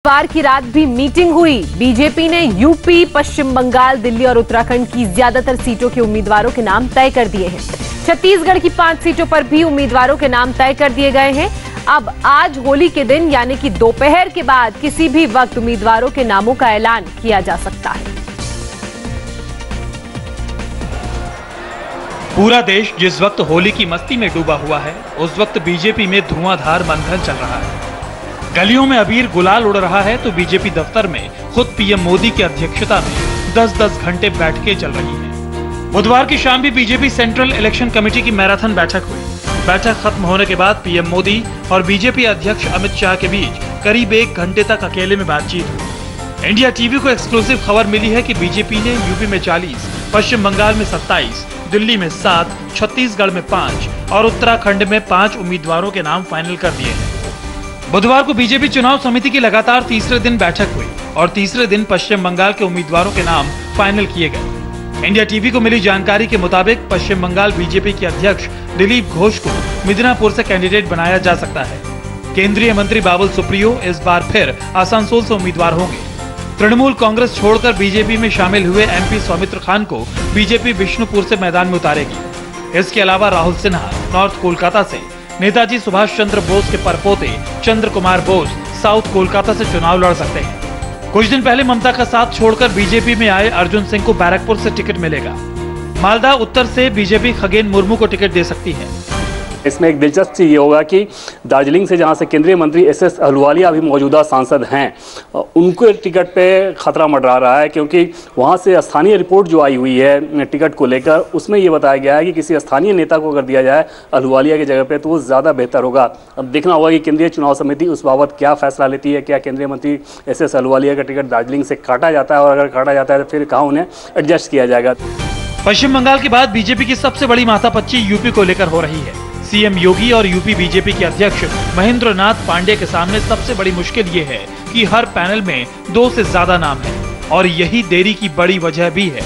बुधवार की रात भी मीटिंग हुई। बीजेपी ने यूपी, पश्चिम बंगाल, दिल्ली और उत्तराखंड की ज्यादातर सीटों के उम्मीदवारों के नाम तय कर दिए हैं। छत्तीसगढ़ की 5 सीटों पर भी उम्मीदवारों के नाम तय कर दिए गए हैं। अब आज होली के दिन यानी कि दोपहर के बाद किसी भी वक्त उम्मीदवारों के नामों का ऐलान किया जा सकता है। पूरा देश जिस वक्त होली की मस्ती में डूबा हुआ है, उस वक्त बीजेपी में धुआंधार मंथन चल रहा है। गलियों में अबीर गुलाल उड़ रहा है तो बीजेपी दफ्तर में खुद पीएम मोदी की अध्यक्षता में 10-10 घंटे बैठकें चल रही हैं। बुधवार की शाम भी बीजेपी सेंट्रल इलेक्शन कमेटी की मैराथन बैठक हुई। बैठक खत्म होने के बाद पीएम मोदी और बीजेपी अध्यक्ष अमित शाह के बीच करीब 1 घंटे तक अकेले में बातचीत हुई। इंडिया टीवी को एक्सक्लूसिव खबर मिली है कि बीजेपी ने यूपी में 40, पश्चिम बंगाल में 27, दिल्ली में 7, छत्तीसगढ़ में 5 और उत्तराखंड में 5 उम्मीदवारों के नाम फाइनल कर दिए हैं। बुधवार को बीजेपी चुनाव समिति की लगातार तीसरे दिन बैठक हुई और तीसरे दिन पश्चिम बंगाल के उम्मीदवारों के नाम फाइनल किए गए। इंडिया टीवी को मिली जानकारी के मुताबिक पश्चिम बंगाल बीजेपी के अध्यक्ष दिलीप घोष को मिदनापुर से कैंडिडेट बनाया जा सकता है। केंद्रीय मंत्री बाबुल सुप्रियो इस बार फिर आसनसोल से उम्मीदवार होंगे। तृणमूल कांग्रेस छोड़कर बीजेपी में शामिल हुए एमपी सौमित्र खान को बीजेपी विष्णुपुर से मैदान में उतारेगी। इसके अलावा राहुल सिन्हा नॉर्थ कोलकाता से, नेताजी सुभाष चंद्र बोस के परपोते चंद्र कुमार बोस साउथ कोलकाता से चुनाव लड़ सकते हैं। कुछ दिन पहले ममता का साथ छोड़कर बीजेपी में आए अर्जुन सिंह को बैरकपुर से टिकट मिलेगा। मालदा उत्तर से बीजेपी खगेन मुर्मू को टिकट दे सकती है। इसमें एक दिलचस्प चीज़ ये होगा कि दार्जिलिंग से जहां से केंद्रीय मंत्री एसएस अहलुवालिया अभी मौजूदा सांसद हैं, उनको टिकट पे खतरा मंडरा रहा है, क्योंकि वहां से स्थानीय रिपोर्ट जो आई हुई है टिकट को लेकर, उसमें ये बताया गया है कि किसी स्थानीय नेता को अगर दिया जाए अहलुवालिया की जगह पे तो वो ज़्यादा बेहतर होगा। अब देखना होगा कि केंद्रीय चुनाव समिति उस बाबत क्या फैसला लेती है। क्या केंद्रीय मंत्री एसएस अहलुवालिया का टिकट दार्जिलिंग से काटा जाता है, और अगर काटा जाता है तो फिर कहाँ उन्हें एडजस्ट किया जाएगा। पश्चिम बंगाल के बाद बीजेपी की सबसे बड़ी माथापच्ची यूपी को लेकर हो रही है। सीएम योगी और यूपी बीजेपी के अध्यक्ष महेंद्र नाथ पांडे के सामने सबसे बड़ी मुश्किल ये है कि हर पैनल में 2 से ज्यादा नाम है और यही देरी की बड़ी वजह भी है।